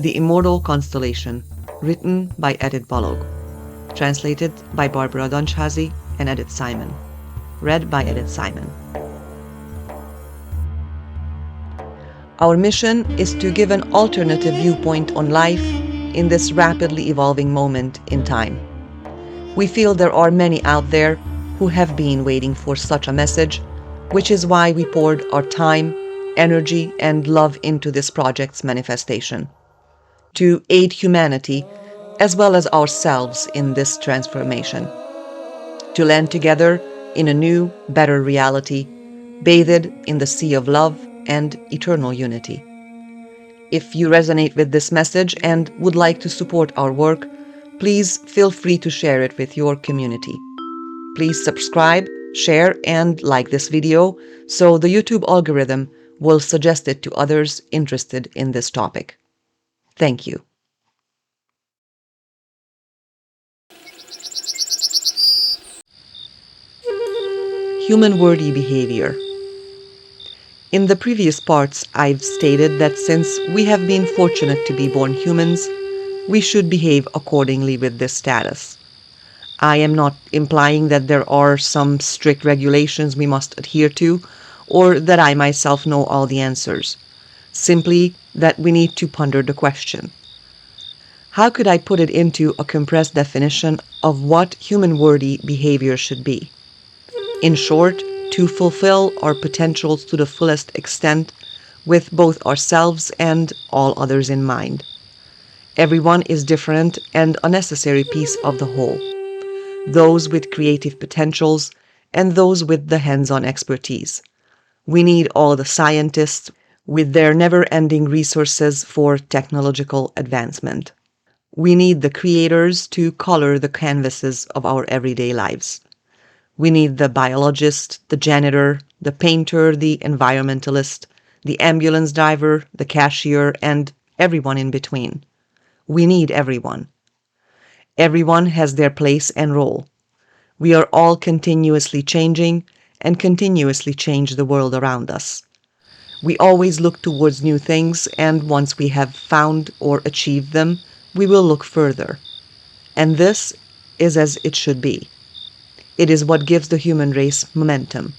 The Immortal Constellation, written by Edith Balogh, translated by Barbara Dunchazi and Edith Simon, read by Edith Simon. Our mission is to give an alternative viewpoint on life in this rapidly evolving moment in time. We feel there are many out there who have been waiting for such a message, which is why we poured our time, energy, and love into this project's manifestation, to aid humanity as well as ourselves in this transformation, to land together in a new, better reality, bathed in the sea of love and eternal unity. If you resonate with this message and would like to support our work, please feel free to share it with your community. Please subscribe, share, and like this video so the YouTube algorithm will suggest it to others interested in this topic. Thank you. Human-worthy behavior. In the previous parts, I've stated that since we have been fortunate to be born humans, we should behave accordingly with this status. I am not implying that there are some strict regulations we must adhere to, or that I myself know all the answers. Simply that we need to ponder the question. How could I put it into a compressed definition of what human-worthy behavior should be? In short, to fulfill our potentials to the fullest extent with both ourselves and all others in mind. Everyone is different and a necessary piece of the whole. Those with creative potentials and those with the hands-on expertise. We need all the scientists with their never-ending resources for technological advancement. We need the creators to color the canvases of our everyday lives. We need the biologist, the janitor, the painter, the environmentalist, the ambulance driver, the cashier, and everyone in between. We need everyone. Everyone has their place and role. We are all continuously changing and continuously change the world around us. We always look towards new things, and once we have found or achieved them, we will look further. And this is as it should be. It is what gives the human race momentum,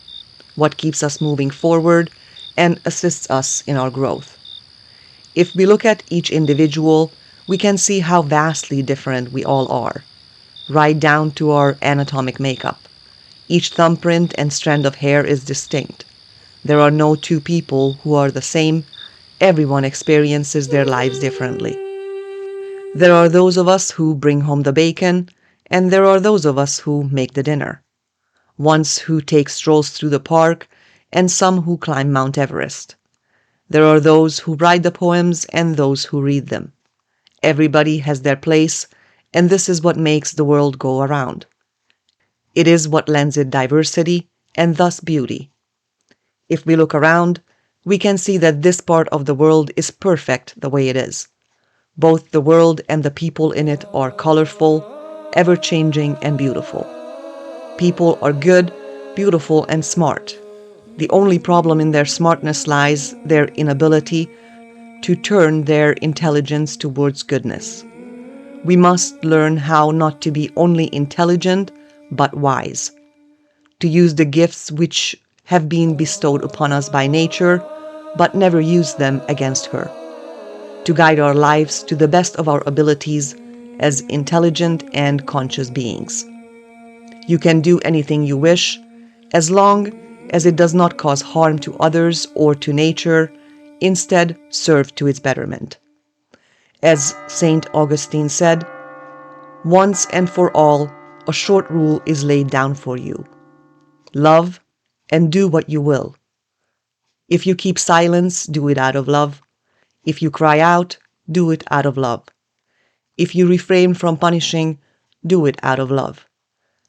what keeps us moving forward and assists us in our growth. If we look at each individual, we can see how vastly different we all are, right down to our anatomic makeup. Each thumbprint and strand of hair is distinct. There are no two people who are the same. Everyone experiences their lives differently. There are those of us who bring home the bacon, and there are those of us who make the dinner. Ones who take strolls through the park, and some who climb Mount Everest. There are those who write the poems and those who read them. Everybody has their place, and this is what makes the world go around. It is what lends it diversity and thus beauty. If we look around, we can see that this part of the world is perfect the way it is. Both the world and the people in it are colorful, ever-changing, and beautiful. People are good, beautiful, and smart. The only problem in their smartness lies their inability to turn their intelligence towards goodness. We must learn how not to be only intelligent, but wise. To use the gifts which have been bestowed upon us by nature, but never use them against her. To guide our lives to the best of our abilities as intelligent and conscious beings. You can do anything you wish, as long as it does not cause harm to others or to nature, instead serve to its betterment. As Saint Augustine said, "Once and for all, a short rule is laid down for you. Love and do what you will. If you keep silence, do it out of love. If you cry out, do it out of love. If you refrain from punishing, do it out of love.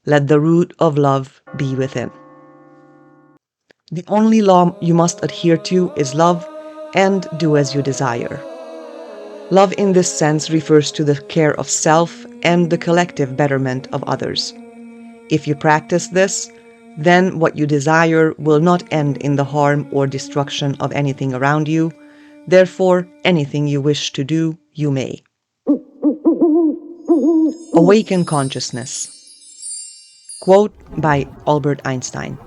Let the root of love be within." The only law you must adhere to is love, and do as you desire. Love in this sense refers to the care of self and the collective betterment of others. If you practice this, then what you desire will not end in the harm or destruction of anything around you. Therefore, anything you wish to do, you may. Awaken consciousness. Quote by Albert Einstein.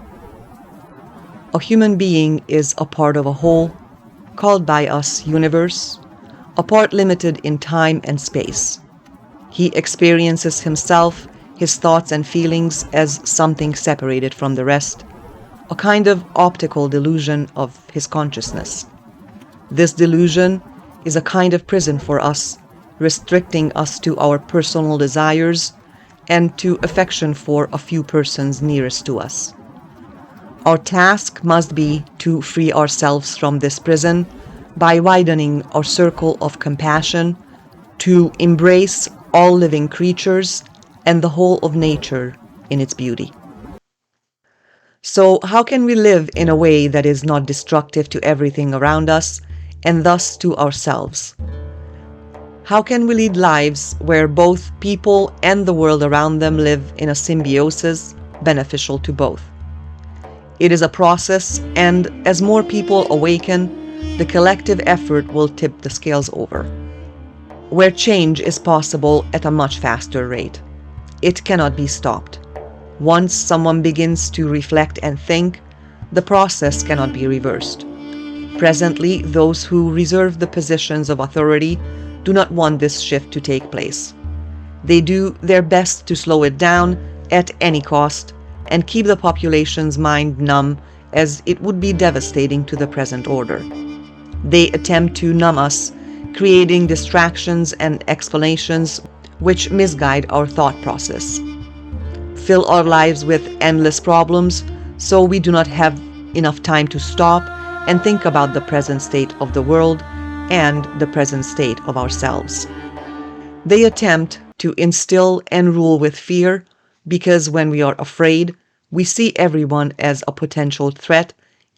A human being is a part of a whole, called by us universe, a part limited in time and space. He experiences himself, his thoughts and feelings as something separated from the rest, a kind of optical delusion of his consciousness. This delusion is a kind of prison for us, restricting us to our personal desires and to affection for a few persons nearest to us. Our task must be to free ourselves from this prison by widening our circle of compassion, to embrace all living creatures and the whole of nature in its beauty. So, how can we live in a way that is not destructive to everything around us and thus to ourselves? How can we lead lives where both people and the world around them live in a symbiosis beneficial to both? It is a process, and as more people awaken, the collective effort will tip the scales over. Where change is possible at a much faster rate, it cannot be stopped. Once someone begins to reflect and think, the process cannot be reversed. Presently, those who reserve the positions of authority do not want this shift to take place. They do their best to slow it down at any cost and keep the population's mind numb, as it would be devastating to the present order. They attempt to numb us, creating distractions and explanations which misguide our thought process. Fill our lives with endless problems, so we do not have enough time to stop and think about the present state of the world and the present state of ourselves. They attempt to instill and rule with fear, because when we are afraid, we see everyone as a potential threat,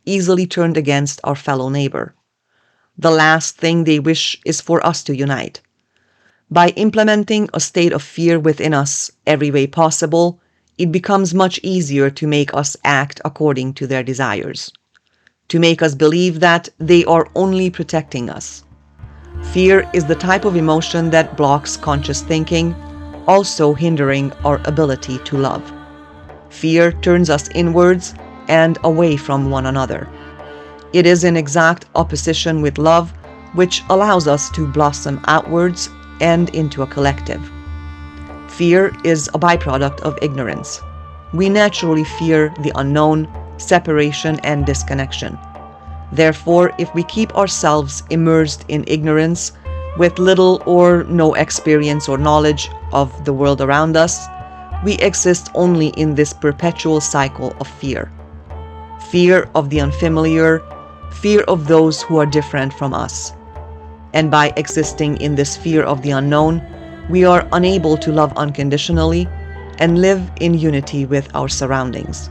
easily turned against our fellow neighbor. The last thing they wish is for us to unite. By implementing a state of fear within us every way possible, it becomes much easier to make us act according to their desires, to make us believe that they are only protecting us. Fear is the type of emotion that blocks conscious thinking, also hindering our ability to love. Fear turns us inwards and away from one another. It is in exact opposition with love, which allows us to blossom outwards and into a collective. Fear is a byproduct of ignorance. We naturally fear the unknown, separation, and disconnection. Therefore, if we keep ourselves immersed in ignorance, with little or no experience or knowledge of the world around us, we exist only in this perpetual cycle of fear. Fear of the unfamiliar, fear of those who are different from us. And by existing in this fear of the unknown, we are unable to love unconditionally and live in unity with our surroundings.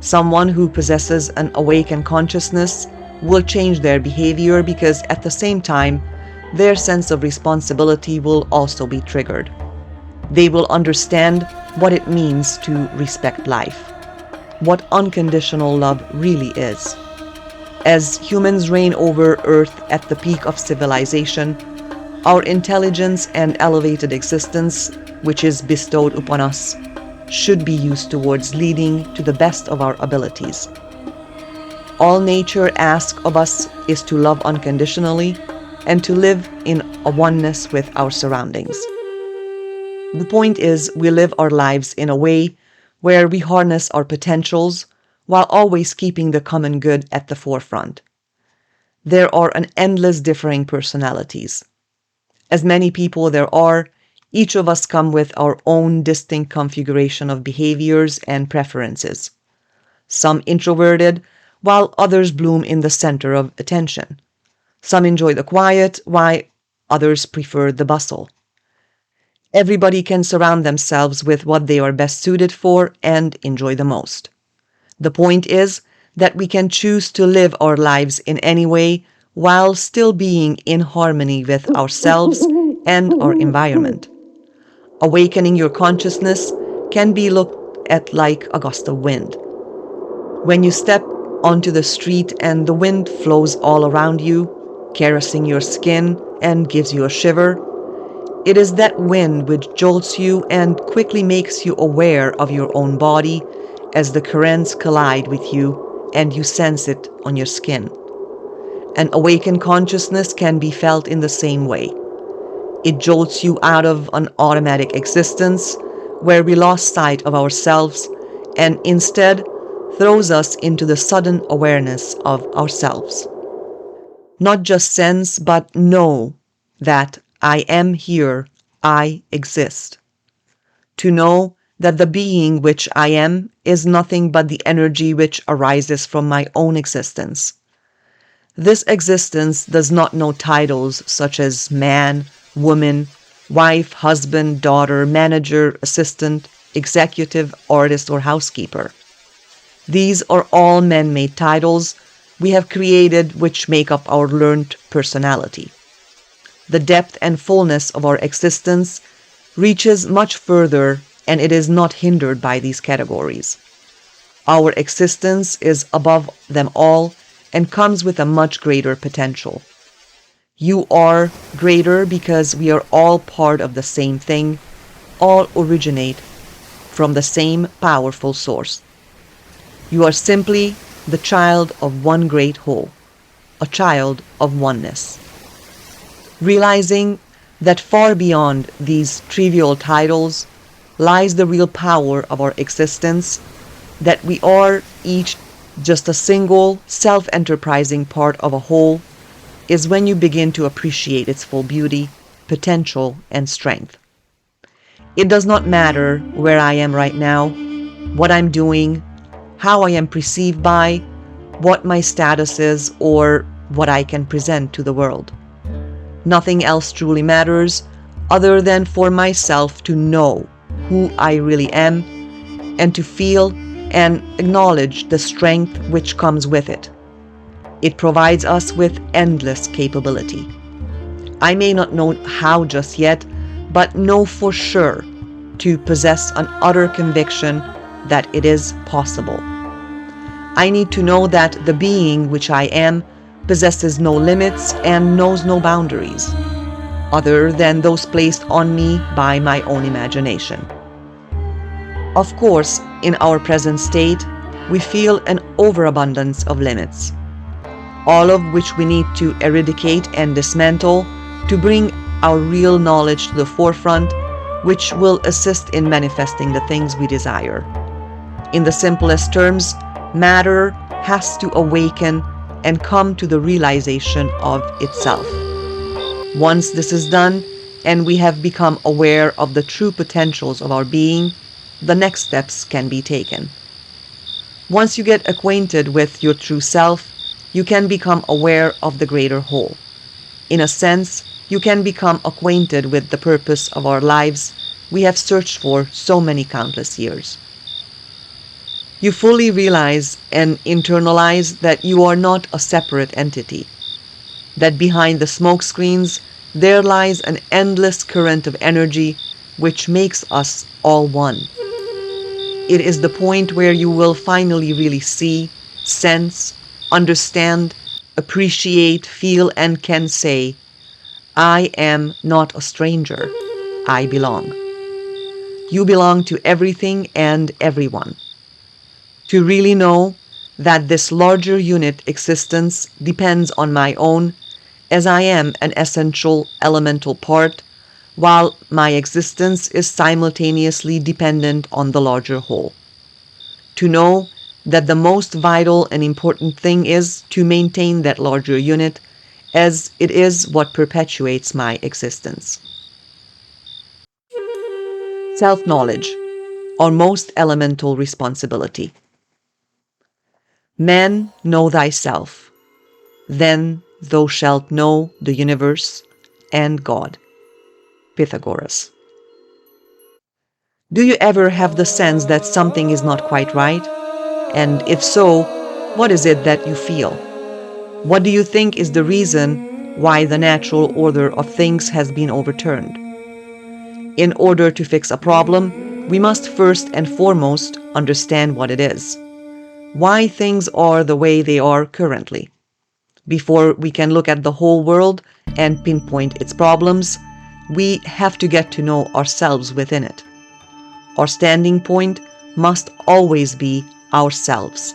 Someone who possesses an awakened consciousness will change their behavior, because at the same time, their sense of responsibility will also be triggered. They will understand what it means to respect life, what unconditional love really is. As humans reign over Earth at the peak of civilization, our intelligence and elevated existence, which is bestowed upon us, should be used towards leading to the best of our abilities. All nature asks of us is to love unconditionally and to live in a oneness with our surroundings. The point is, we live our lives in a way where we harness our potentials while always keeping the common good at the forefront. There are an endless differing personalities. As many people there are, each of us come with our own distinct configuration of behaviors and preferences. Some introverted, while others bloom in the center of attention. Some enjoy the quiet, while others prefer the bustle. Everybody can surround themselves with what they are best suited for and enjoy the most. The point is that we can choose to live our lives in any way while still being in harmony with ourselves and our environment. Awakening your consciousness can be looked at like a gust of wind. When you step onto the street and the wind flows all around you, caressing your skin and gives you a shiver. It is that wind which jolts you and quickly makes you aware of your own body as the currents collide with you and you sense it on your skin. An awakened consciousness can be felt in the same way. It jolts you out of an automatic existence where we lost sight of ourselves and instead throws us into the sudden awareness of ourselves. Not just sense, but know that I am here, I exist. To know that the being which I am is nothing but the energy which arises from my own existence. This existence does not know titles such as man, woman, wife, husband, daughter, manager, assistant, executive, artist, or housekeeper. These are all man-made titles we have created which make up our learned personality. The depth and fullness of our existence reaches much further, and it is not hindered by these categories. Our existence is above them all and comes with a much greater potential. You are greater because we are all part of the same thing, all originate from the same powerful source. You are simply the child of one great whole, a child of oneness. Realizing that far beyond these trivial titles lies the real power of our existence, that we are each just a single, self-enterprising part of a whole, is when you begin to appreciate its full beauty, potential, and strength. It does not matter where I am right now, what I'm doing, how I am perceived by, what my status is, or what I can present to the world. Nothing else truly matters other than for myself to know who I really am and to feel and acknowledge the strength which comes with it. It provides us with endless capability. I may not know how just yet, but know for sure to possess an utter conviction that it is possible. I need to know that the being which I am possesses no limits and knows no boundaries, other than those placed on me by my own imagination. Of course, in our present state, we feel an overabundance of limits, all of which we need to eradicate and dismantle to bring our real knowledge to the forefront, which will assist in manifesting the things we desire. In the simplest terms, matter has to awaken and come to the realization of itself. Once this is done, and we have become aware of the true potentials of our being, the next steps can be taken. Once you get acquainted with your true self, you can become aware of the greater whole. In a sense, you can become acquainted with the purpose of our lives we have searched for so many countless years. You fully realize and internalize that you are not a separate entity, that behind the smoke screens there lies an endless current of energy which makes us all one. It is the point where you will finally really see, sense, understand, appreciate, feel, and can say, I am not a stranger, I belong. You belong to everything and everyone. To really know that this larger unit existence depends on my own, as I am an essential elemental part, while my existence is simultaneously dependent on the larger whole. To know that the most vital and important thing is to maintain that larger unit, as it is what perpetuates my existence. Self-knowledge, our most elemental responsibility. Man, know thyself, then thou shalt know the universe and God. Pythagoras. Do you ever have the sense that something is not quite right? And if so, what is it that you feel? What do you think is the reason why the natural order of things has been overturned? In order to fix a problem, we must first and foremost understand what it is. Why things are the way they are currently. Before we can look at the whole world and pinpoint its problems, we have to get to know ourselves within it. Our standing point must always be ourselves.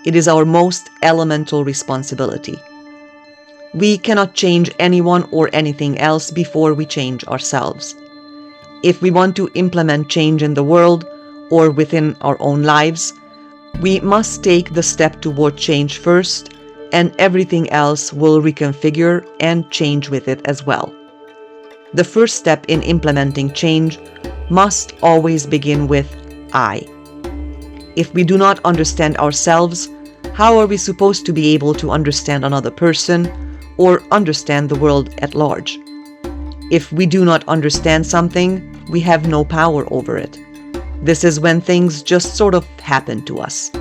It is our most elemental responsibility. We cannot change anyone or anything else before we change ourselves. If we want to implement change in the world or within our own lives, we must take the step toward change first, and everything else will reconfigure and change with it as well. The first step in implementing change must always begin with I. If we do not understand ourselves, how are we supposed to be able to understand another person or understand the world at large? If we do not understand something, we have no power over it. This is when things just sort of happen to us.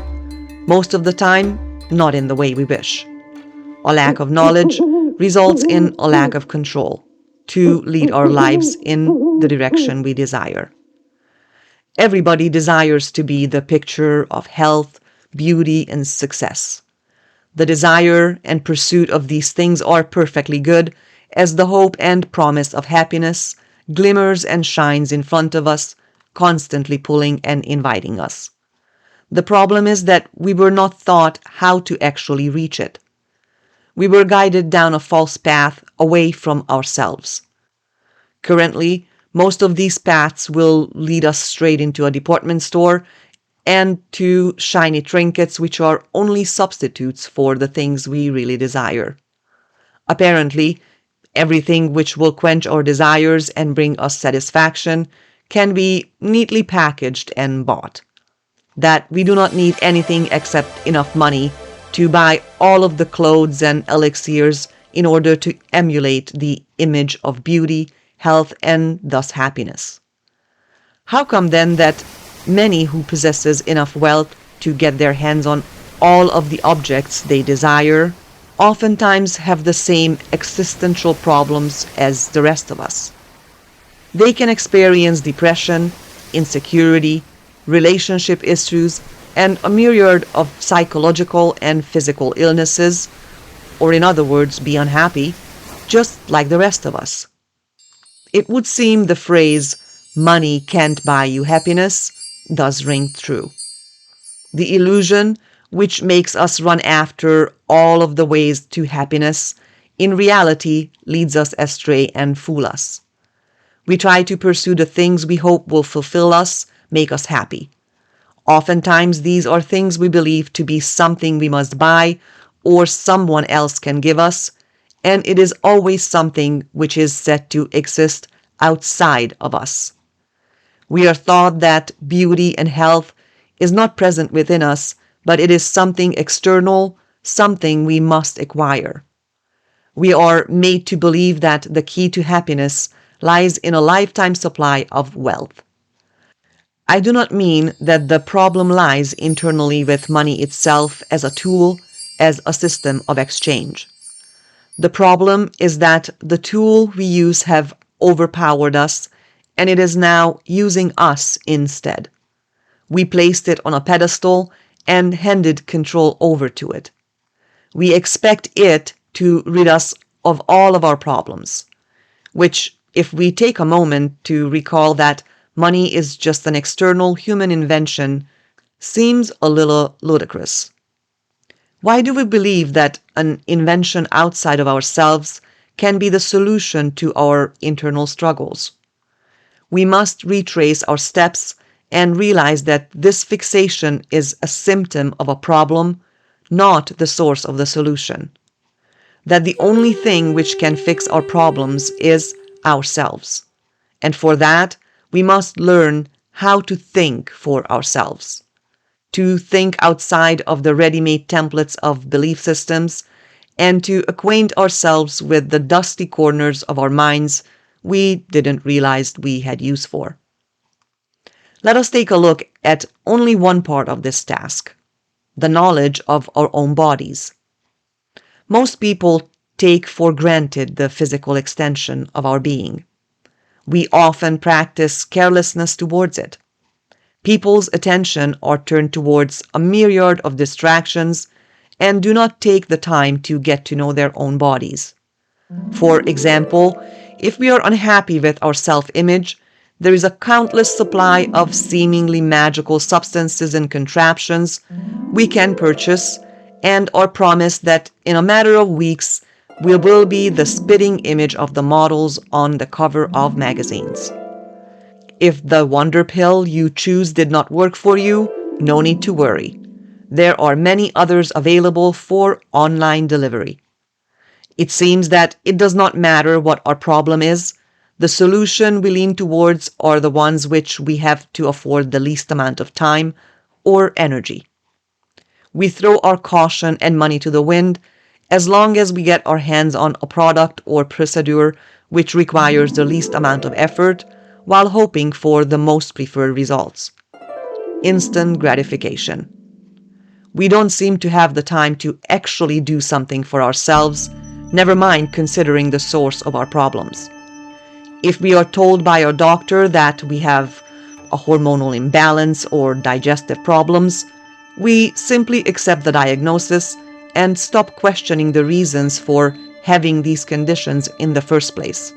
Most of the time, not in the way we wish. A lack of knowledge results in a lack of control to lead our lives in the direction we desire. Everybody desires to be the picture of health, beauty, and success. The desire and pursuit of these things are perfectly good, as the hope and promise of happiness glimmers and shines in front of us, constantly pulling and inviting us. The problem is that we were not taught how to actually reach it. We were guided down a false path away from ourselves. Currently, most of these paths will lead us straight into a department store and to shiny trinkets which are only substitutes for the things we really desire. Apparently, everything which will quench our desires and bring us satisfaction can be neatly packaged and bought. That we do not need anything except enough money to buy all of the clothes and elixirs in order to emulate the image of beauty, health, and thus happiness. How come then that many who possesses enough wealth to get their hands on all of the objects they desire oftentimes have the same existential problems as the rest of us? They can experience depression, insecurity, relationship issues, and a myriad of psychological and physical illnesses, or in other words, be unhappy, just like the rest of us. It would seem the phrase, "money can't buy you happiness," does ring true. The illusion, which makes us run after all of the ways to happiness, in reality leads us astray and fool us. We try to pursue the things we hope will fulfill us, make us happy. Oftentimes, these are things we believe to be something we must buy or someone else can give us, and it is always something which is said to exist outside of us. We are taught that beauty and health is not present within us, but it is something external, something we must acquire. We are made to believe that the key to happiness lies in a lifetime supply of wealth. I do not mean that the problem lies internally with money itself as a tool, as a system of exchange. The problem is that the tool we use have overpowered us, and it is now using us instead. We placed it on a pedestal and handed control over to it. We expect it to rid us of all of our problems, which, if we take a moment to recall that money is just an external human invention, seems a little ludicrous. Why do we believe that an invention outside of ourselves can be the solution to our internal struggles? We must retrace our steps and realize that this fixation is a symptom of a problem, not the source of the solution. That the only thing which can fix our problems is ourselves. And for that, we must learn how to think for ourselves. To think outside of the ready-made templates of belief systems, and to acquaint ourselves with the dusty corners of our minds we didn't realize we had use for. Let us take a look at only one part of this task, the knowledge of our own bodies. Most people take for granted the physical extension of our being. We often practice carelessness towards it. People's attention are turned towards a myriad of distractions, and do not take the time to get to know their own bodies. For example, if we are unhappy with our self-image, there is a countless supply of seemingly magical substances and contraptions we can purchase and are promised that in a matter of weeks we will be the spitting image of the models on the cover of magazines. If the wonder pill you choose did not work for you, no need to worry. There are many others available for online delivery. It seems that it does not matter what our problem is, the solution we lean towards are the ones which we have to afford the least amount of time or energy. We throw our caution and money to the wind as long as we get our hands on a product or procedure which requires the least amount of effort while hoping for the most preferred results. Instant gratification. We don't seem to have the time to actually do something for ourselves, never mind considering the source of our problems. If we are told by our doctor that we have a hormonal imbalance or digestive problems, we simply accept the diagnosis and stop questioning the reasons for having these conditions in the first place.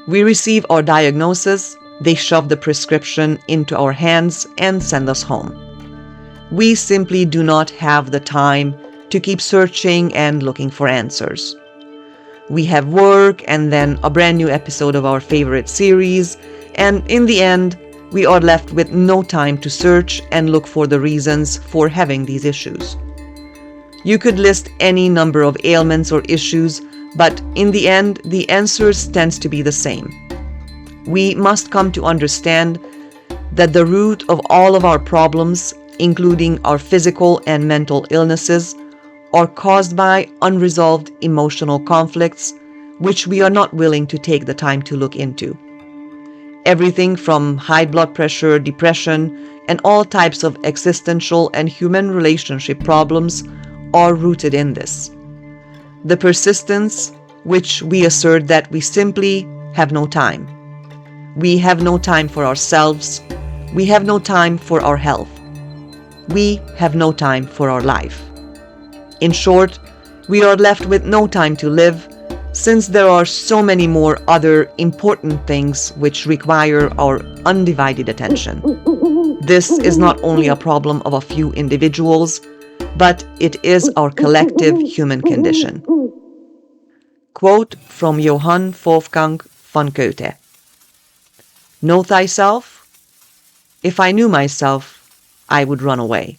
We receive our diagnosis, they shove the prescription into our hands and send us home. We simply do not have the time to keep searching and looking for answers. We have work and then a brand new episode of our favorite series, and in the end, we are left with no time to search and look for the reasons for having these issues. You could list any number of ailments or issues, but in the end, the answers tends to be the same. We must come to understand that the root of all of our problems, including our physical and mental illnesses, are caused by unresolved emotional conflicts, which we are not willing to take the time to look into. Everything from high blood pressure, depression, and all types of existential and human relationship problems are rooted in this. The persistence, which we assert that we simply have no time. We have no time for ourselves. We have no time for our health. We have no time for our life. In short, we are left with no time to live, since there are so many more other important things which require our undivided attention. This is not only a problem of a few individuals, but it is our collective human condition. Quote from Johann Wolfgang von Goethe. Know thyself? If I knew myself, I would run away.